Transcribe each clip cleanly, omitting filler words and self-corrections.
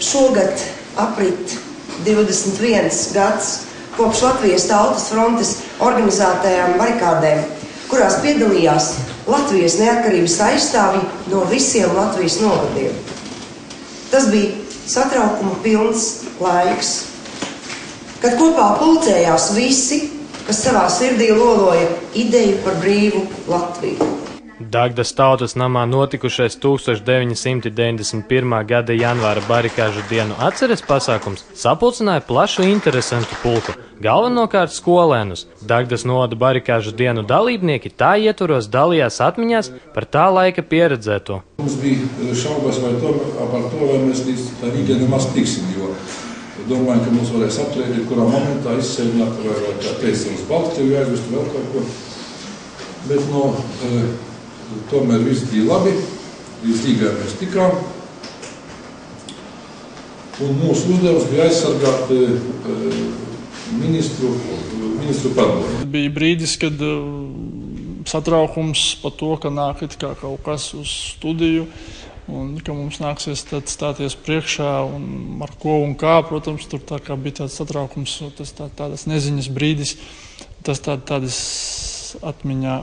Šogad aprit 21 gads kopš Latvijas Tautas frontes organizētajām barikādēm, kurās piedalījās Latvijas neatkarības aizstāvji no visiem Latvijas novadiem. Tas bija satraukuma pilns laiks, kad kopā pulcējās visi, kas savā sirdī loloja ideju par brīvu Latviju. Dagdas tautas namā notikušais 1991. gada janvāra barikāžu dienu atceres pasākums sapulcināja plašu interesantu pulku, galvenokārt skolēnus. Dagdas novada barikāžu dienu dalībnieki tā ietvaros dalījās atmiņās par tā laika pieredzēto. Mums bija šaubas par to, vai mēs līdz tā Rīgai nemaz tiksim, jo domājam, ka mums varēs apturēt, kurā momentā izsēdināt, vai kā teicam uz Baltkrievu aizvest vēl kaut ko. Bet tomēr viss bija labi, līdz Rīgai mēs tikām. Un mūsu uzdevums bija aizsargāt ministru padomu. Bija brīdis, kad satraukums par to, ka nāk it kā kaut kas uz studiju un ka mums nāksies tad stāties priekšā un ar ko un kā, protams, tur tā kā bija tāds satraukums, tas tādas neziņas brīdis, tas tādas atmiņā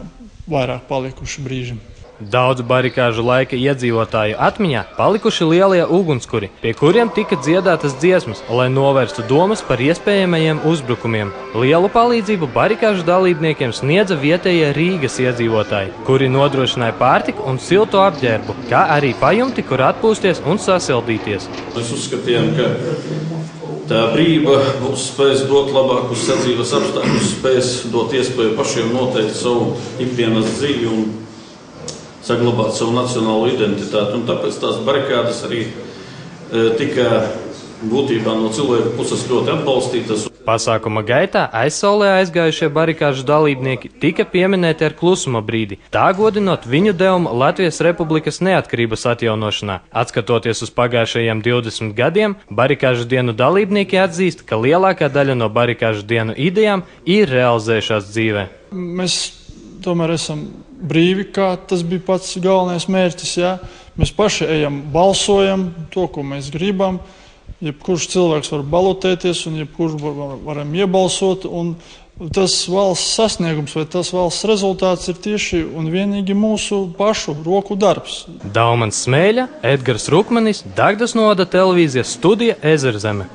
vairāk palikuši brīži. Daudzu barikāžu laika iedzīvotāju atmiņā palikuši lielie ugunskuri, pie kuriem tika dziedātas dziesmas, lai novērstu domas par iespējamajiem uzbrukumiem. Lielu palīdzību barikāžu dalībniekiem sniedza vietējie Rīgas iedzīvotāji, kuri nodrošināja pārtiku un siltu apģērbu, kā arī pajumti, kur atpūsties un sasildīties. Mēs uzskatījām, ka tā brīva būs spējas dot labākus sadzīves apstākļus, spējas dot iespēju pašiem noteikt savu ikdienas dzīvi un saglabāt savu nacionālo identitāti. Un tāpēc tās barikādas arī tika būtībā no cilvēku puses ļoti atbalstītas. Pasākuma gaitā aizsaulē aizgājušie barikāžu dalībnieki tika pieminēti ar klusuma brīdi, tā godinot viņu devumu Latvijas Republikas neatkarības atjaunošanā. Atskatoties uz pagājušajiem 20 gadiem, barikāžu dienu dalībnieki atzīst, ka lielākā daļa no barikāžu dienu idejām ir realizējušās dzīvē. Mēs tomēr esam brīvi, kā tas bija pats galvenais mērķis. Jā. Mēs paši ejam, balsojam to, ko mēs gribam. Jebkurš cilvēks var balotēties un jebkurš varam iebalsot. Un tas valsts sasniegums vai tas valsts rezultāts ir tieši un vienīgi mūsu pašu roku darbs. Daumans Smēļa, Edgars Rukmanis, Dagdas novada televīzijas studija Ezerzeme.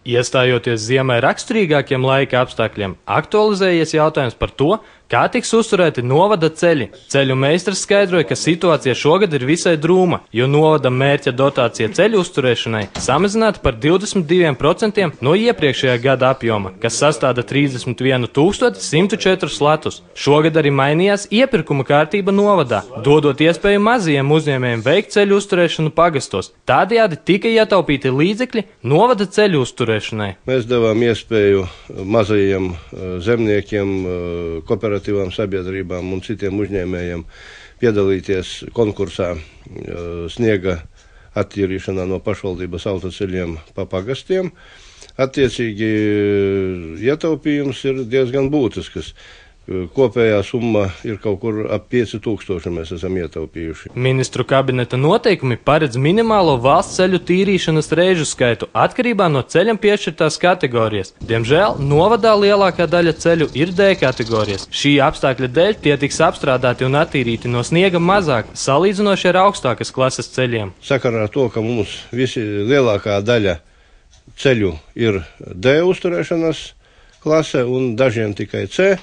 Iestājoties ziemai raksturīgākiem laika apstākļiem, aktualizējies jautājums par to, kā tiks uzturēti novada ceļi. Ceļu meistars skaidroja, ka situācija šogad ir visai drūma, jo novada mērķa dotācija ceļu uzturēšanai samazināta par 22% no iepriekšējā gada apjoma, kas sastāda 31 104 latus. Šogad arī mainījās iepirkuma kārtība novadā, dodot iespēju mazajiem uzņēmējiem veikt ceļu uzturēšanu pagastos. Tādējādi tika ietaupīti līdzekļi novada ceļu uzturēšanai. Mēs devām iespēju mazajiem zemniekiem, kooperatīvām sabiedrībām un citiem uzņēmējiem piedalīties konkursā sniega attīrīšanā no pašvaldības autoceļiem pa pagastiem. Attiecīgi ietaupījums ir diezgan būtisks. Kopējā summa ir kaut kur ap 5000 mēs esam ietaupījuši. Ministru kabineta noteikumi paredz minimālo valsts ceļu tīrīšanas reižu skaitu atkarībā no ceļam piešķirtās kategorijas. Diemžēl novadā lielākā daļa ceļu ir D kategorijas. Šī apstākļa dēļ tie tiks apstrādāti un attīrīti no sniega mazāk, salīdzinoši ar augstākas klases ceļiem. Sakarā ar to, ka mums lielākā daļa ceļu ir D uzturēšanas klase un dažiem tikai C,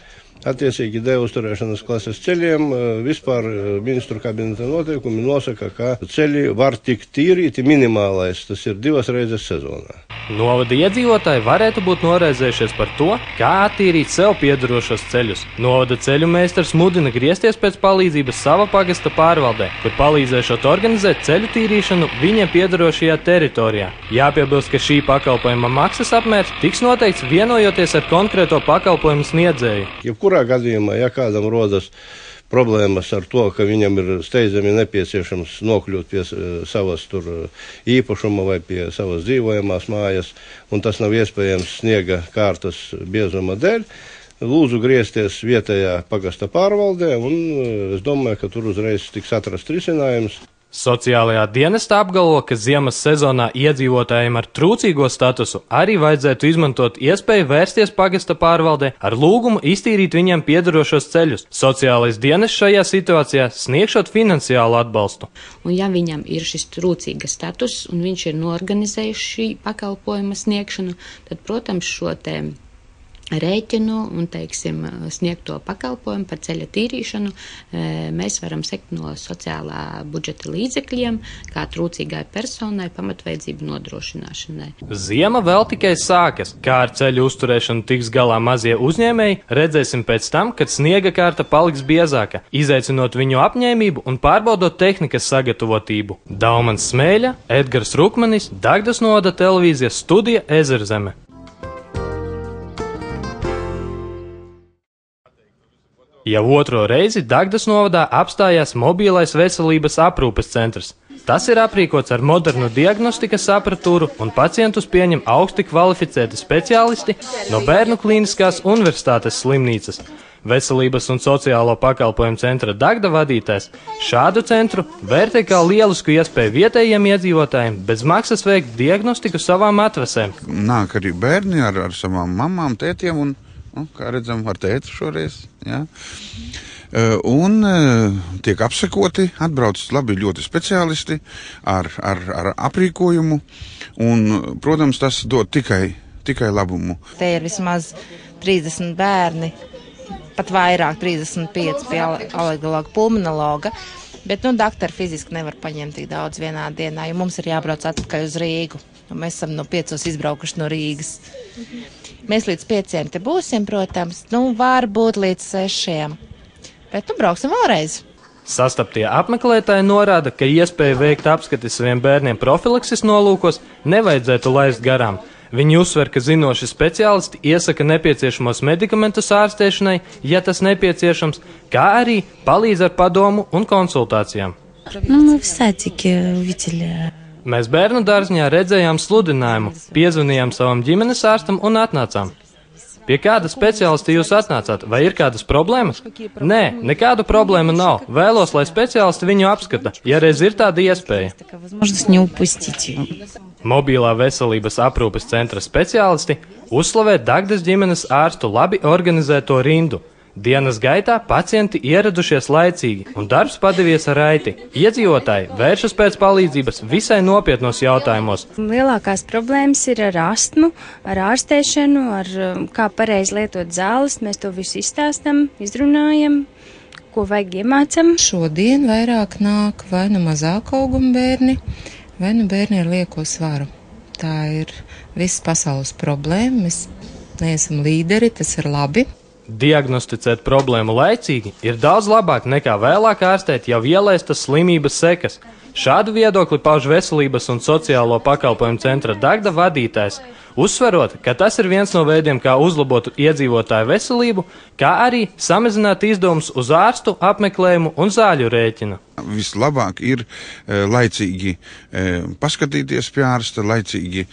attiecīgi D uzturēšanas klases ceļiem vispār ministru kabineta noteikumi nosaka, ka ceļi var tikt tīrīti minimālais, tas ir 2 reizes sezonā. Novada iedzīvotāji varētu būt noraizējušies par to, kā attīrīt sev piederošos ceļus. Novada ceļu meistars mudina griezties pēc palīdzības sava pagasta pārvaldē, kur palīdzēšot organizēt ceļu tīrīšanu viņiem piederošajā teritorijā. Jāpiebilst, ka šī pakalpojuma maksas apmērs tiks noteikts vienojoties ar konkrēto pakalpojumu sniedzēju. Jebkurā gadījumā, ja kādam rodas problēmas ar to, ka viņam ir steidzami nepieciešams nokļūt pie savas īpašuma vai pie savas dzīvojamās mājas, un tas nav iespējams sniega kārtas biezuma dēļ, lūdzu griezties vietējā pagasta pārvaldē, un es domāju, ka tur uzreiz tiks atrast risinājums. Sociālajā dienestā apgalvo, ka ziemas sezonā iedzīvotājiem ar trūcīgo statusu arī vajadzētu izmantot iespēju vērsties pagasta pārvaldē ar lūgumu iztīrīt viņiem piederošos ceļus. Sociālais dienests šajā situācijā sniegšot finansiālu atbalstu. Un ja viņam ir šis trūcīga status un viņš ir norganizējis šī pakalpojuma sniegšanu, tad, protams, šo te rēķinu un, teiksim, sniegto pakalpojumu par ceļa tīrīšanu mēs varam sekt no sociālā budžeta līdzekļiem, kā trūcīgai personai pamatvajadzību nodrošināšanai. Ziema vēl tikai sākas. Kā ar ceļu uzturēšanu tiks galā mazie uzņēmēji, redzēsim pēc tam, kad sniega kārta paliks biezāka, izaicinot viņu apņēmību un pārbaudot tehnikas sagatavotību. Daumans Smēļa, Edgars Rukmanis, Dagdas novada televīzijas studija Ezerzeme. Jau otro reizi Dagdas novadā apstājās mobilais veselības aprūpes centrs. Tas ir aprīkots ar modernu diagnostikas aparatūru un pacientus pieņem augsti kvalificēti speciālisti no Bērnu klīniskās universitātes slimnīcas. Veselības un sociālo pakalpojumu centra Dagda vadītājs šādu centru vērtē kā lielisku iespēju vietējiem iedzīvotājiem bez maksas veikt diagnostiku savām atvesēm. Nāk arī bērni ar savām mamām, tētiem un, kā redzam, ar tētu šoreiz. Ja? Un tiek apsekoti, atbrauc labi ļoti speciālisti ar aprīkojumu, un, protams, tas dod tikai labumu. Te ir vismaz 30 bērni, pat vairāk, 35 pie alergologa, pulmonologa, bet, doktori fiziski nevar paņemt tik daudz vienā dienā, jo mums ir jābrauc atpakaļ uz Rīgu, un mēs esam no 5 izbraukuši no Rīgas. Mēs līdz 5 te būsim, protams, varbūt līdz 6, bet brauksim vēlreiz. Sastaptie apmeklētāji norāda, ka iespēju veikt apskati saviem bērniem profilakses nolūkos nevajadzētu laist garām. Viņi uzsver, ka zinoši speciālisti iesaka nepieciešamos medikamentus ārstēšanai, ja tas nepieciešams, kā arī palīdz ar padomu un konsultācijām. Mēs bērnu dārziņā redzējām sludinājumu, piezvanījām savam ģimenes ārstam un atnācām. Pie kāda speciālista jūs atnācāt? Vai ir kādas problēmas? Nē, nekādu problēmu nav. Vēlos, lai speciālisti viņu apskata, ja reiz ir tāda iespēja. Mobilā veselības aprūpes centra speciālisti uzslavē Dagdas ģimenes ārstu labi organizēto rindu. Dienas gaitā pacienti ieradušies laicīgi, un darbs padevies raiti. Iedzīvotāji vēršas pēc palīdzības visai nopietnos jautājumos. Lielākās problēmas ir ar astmu, ar ārstēšanu, ar kā pareizi lietot zāles. Mēs to visu izstāstam, izrunājam, ko vajag iemācam. Šodien vairāk nāk vai nu mazāk auguma bērni, vai nu bērni ar lieko svaru. Tā ir visas pasaules problēma. Mēs neesam līderi, tas ir labi. Diagnosticēt problēmu laicīgi ir daudz labāk nekā vēlāk ārstēt jau ielaistas slimības sekas. Šādu viedokli pauž Veselības un sociālo pakalpojumu centra Dagda vadītājs, uzsverot, ka tas ir viens no veidiem, kā uzlabot iedzīvotāju veselību, kā arī samazināt izdevumus uz ārstu apmeklējumu un zāļu rēķinu. Vislabāk ir laicīgi paskatīties pie ārsta, laicīgi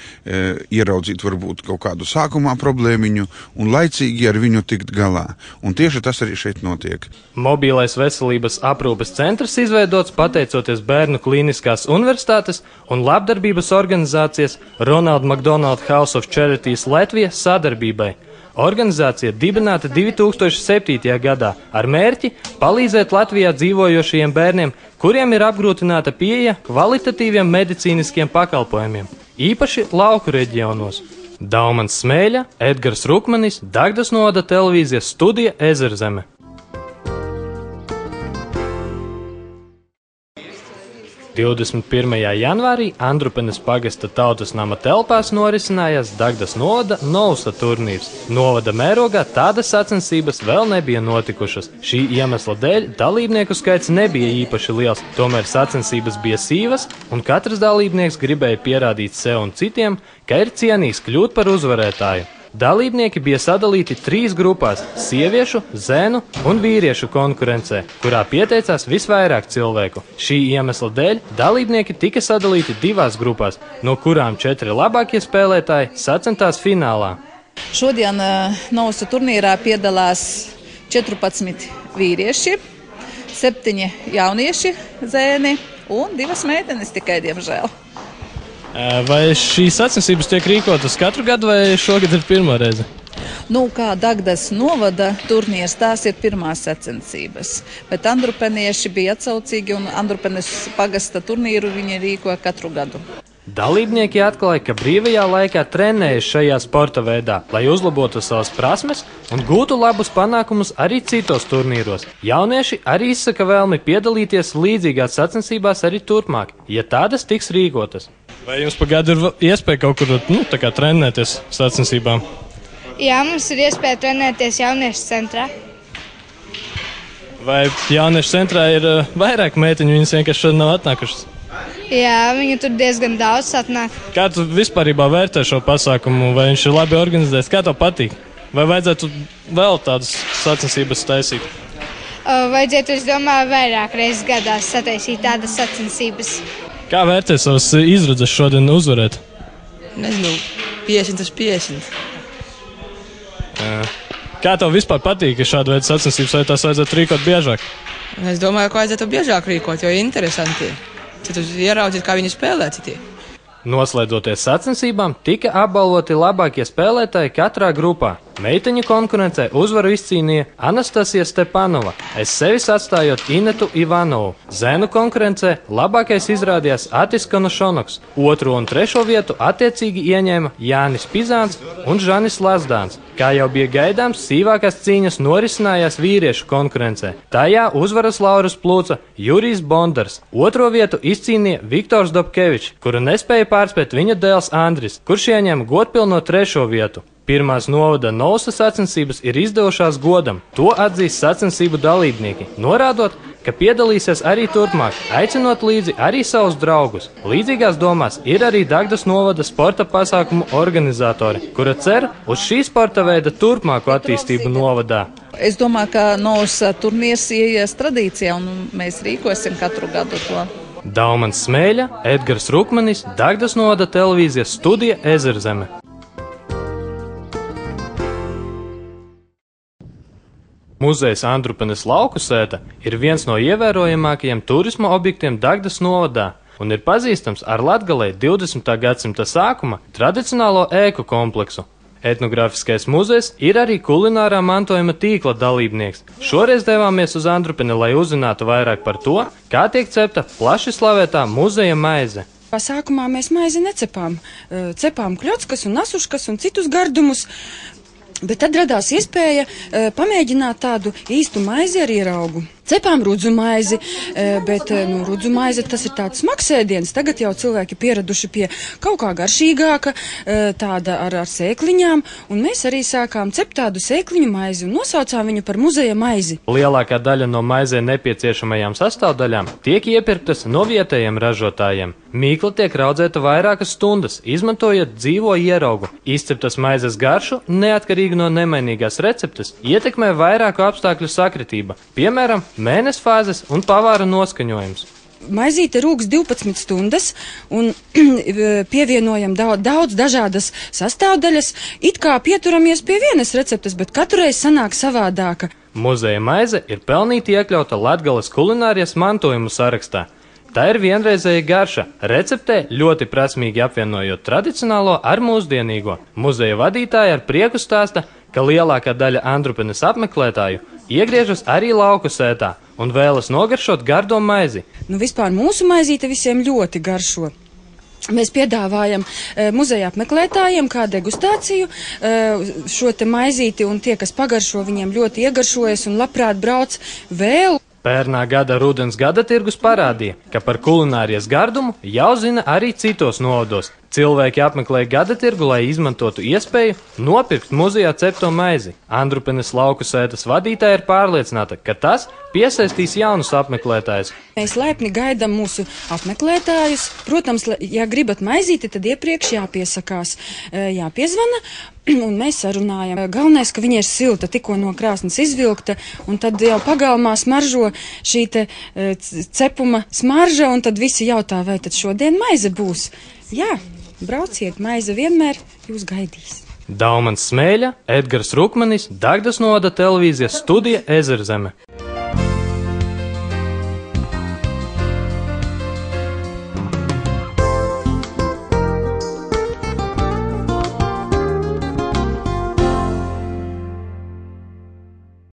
ieraudzīt varbūt kaut kādu sākumā problēmiņu un laicīgi ar viņu tikt galā. Un tieši tas arī šeit notiek. Mobilais veselības aprūpes centrs izveidots pateicoties Bērnu klīniskās universitātes un labdarbības organizācijas Ronald McDonald House of Charities Latvijas sadarbībai. Organizācija dibināta 2007. gadā ar mērķi palīdzēt Latvijā dzīvojošajiem bērniem, kuriem ir apgrūtināta pieeja kvalitatīviem medicīniskiem pakalpojumiem, īpaši lauku reģionos. Daumans Smēļa, Edgars Rukmanis, Dagdas novada televīzijas studija Ezerzeme. 21. janvārī Andrupenes pagasta tautas nama telpās norisinājās Dagdas novada Nousa turnīrs. Novada mērogā tādas sacensības vēl nebija notikušas. Šī iemesla dēļ dalībnieku skaits nebija īpaši liels, tomēr sacensības bija sīvas, un katrs dalībnieks gribēja pierādīt sev un citiem, ka ir cienīgs kļūt par uzvarētāju. Dalībnieki bija sadalīti 3 grupās – sieviešu, zēnu un vīriešu konkurencē, kurā pieteicās visvairāk cilvēku. Šī iemesla dēļ dalībnieki tika sadalīti 2 grupās, no kurām 4 labākie spēlētāji sacentās finālā. Šodien Nousa turnīrā piedalās 14 vīrieši, 7 jaunieši zēni un 2 meitenes tikai, diemžēl. Vai šīs sacensības tiek rīkotas katru gadu, vai šogad ir pirmā reize? Kā Dagdas novada turnīrs, tās ir pirmās sacensības, bet andrupenieši bija atsaucīgi un Andrupenes pagasta turnīru viņi rīko katru gadu. Dalībnieki atklāja, ka brīvajā laikā trenējas šajā sporta veidā, lai uzlabotu savas prasmes un gūtu labus panākumus arī citos turnīros. Jaunieši arī izsaka vēlmi piedalīties līdzīgās sacensībās arī turpmāk, ja tādas tiks rīkotas. Vai jums pagaidu ir iespēja kaut kur trenēties sacensībām? Jā, mums ir iespēja trenēties jauniešu centrā. Vai jauniešu centrā ir vairāk meiteņu, viņas vienkārši šodien nav atnākušas? Jā, viņu tur diezgan daudz atnāk. Kā tu vispārībā vērtē šo pasākumu, vai viņš ir labi organizēts? Kā tev patīk? Vai vajadzētu vēl tādas sacensības taisīt? Vajadzētu, es domāju, vairāk reizes gadā sataisīt tādas sacensības. Kā vērtē savas izredzes šodien uzvarēt? Nezinu, 50/50. Kā tev vispār patīk šāda veida sacensības, vai tās vajadzētu rīkot biežāk? Es domāju, ka vajadzētu biežāk rīkot, jo interesanti. Citus ieraudzīt, kā viņi spēlē citi. Noslēdzoties sacensībām, tika apbalvoti labākie spēlētāji katrā grupā. Meiteņu konkurencē uzvaru izcīnīja Anastasija Stepanova, es sevis atstājot Inetu Ivanovu. Zēnu konkurencē labākais izrādījās Atis Konošonoks, 2. un 3. vietu attiecīgi ieņēma Jānis Pizāns un Žanis Lazdāns. Kā jau bija gaidāms, sīvākās cīņas norisinājās vīriešu konkurencē. Tajā uzvaras laurus plūca Jurijs Bondars, 2. vietu izcīnīja Viktors Dobkevičs, kuru nespēja pārspēt viņa dēls Andris, kurš ieņēma godpilno 3. vietu. Pirmās novada Nousa sacensības ir izdevušās godam, to atzīst sacensību dalībnieki, norādot, ka piedalīsies arī turpmāk, aicinot līdzi arī savus draugus. Līdzīgās domās ir arī Dagdas novada sporta pasākumu organizatori, kura cer uz šī sporta veida turpmāku attīstību novadā. Es domāju, ka Nousa turnīrs ieies tradīcijā un mēs rīkosim katru gadu to. Daumans Smēļa, Edgars Rukmanis, Dagdas novada televīzijas studija Ezerzeme. Muzejs Andrupenes lauku sēta ir viens no ievērojamākajiem turisma objektiem Dagdas novadā un ir pazīstams ar Latgalei 20. gadsimta sākuma tradicionālo ēku kompleksu. Etnogrāfiskais muzejs ir arī kulinārā mantojuma tīkla dalībnieks. Šoreiz devāmies uz Andrupeni, lai uzzinātu vairāk par to, kā tiek cepta plaši slavētā muzeja maize. Sākumā mēs maizi necepām. Cepām kļockas un nasuškas un citus gardumus. Bet tad radās iespēja pamēģināt tādu īstu maizi ar ieraugu. Cepām rudzu maizi, bet rudzu maize tas ir tāds smags ēdiens. Tagad jau cilvēki pieraduši pie kaut kā garšīgāka, tāda ar sēkliņām, un mēs arī sākām cept tādu sēkliņu maizi un nosaucām viņu par muzeja maizi. Lielākā daļa no maizē nepieciešamajām sastāvdaļām tiek iepirktas no vietējiem ražotājiem. Mīkla tiek raudzēta vairākas stundas, izmantojot dzīvo ieraugu. Izceptas maizes garšu, neatkarīgi no nemainīgās receptes, ietekmē vairāku apstākļu sakritība, piemēram, mēnesi fāzes un pavāra noskaņojums. Maizīte rūks 12 stundas un pievienojam daudz dažādas sastāvdaļas, it kā pieturamies pie vienas receptes, bet katru reizi sanāk savādāka. Muzeja maize ir pelnīti iekļauta Latgales kulinārijas mantojumu sarakstā. Tā ir vienreizēja garša, receptē ļoti prasmīgi apvienojot tradicionālo ar mūsdienīgo. Muzeja vadītāja ar prieku stāsta, ka lielākā daļa Andrupenes apmeklētāju iegriežas arī lauku sētā un vēlas nogaršot gardo maizi. Vispār mūsu maizīte visiem ļoti garšo. Mēs piedāvājam muzeja apmeklētājiem kā degustāciju šo te maizīti, un tie, kas pagaršo, viņiem ļoti iegaršojas un labprāt brauc vēl. Pērnā gada rudens gada tirgus parādīja, ka par kulinārijas gardumu jau zina arī citos novados. Cilvēki apmeklēja gada tirgu, lai izmantotu iespēju nopirkt muzejā cepto maizi. Andrupenes lauku sētas vadītāja ir pārliecināta, ka tas piesaistīs jaunus apmeklētājus. Mēs laipni gaidām mūsu apmeklētājus. Protams, ja gribat maizīti, tad iepriekš jāpiesakās, jāpiezvana, un mēs sarunājam. Galvenais, ka viņa ir silta, tikko no krāsnes izvilkta, un tad jau pagalmā smaržo šī te cepuma smarža, un tad visi jautā, vai tad šodien maize būs. Jā, brauciet, maize vienmēr jūs gaidīs. Daumans Smēļa, Edgars Rukmanis, Dagdas novada televīzijas studija Ezerzeme.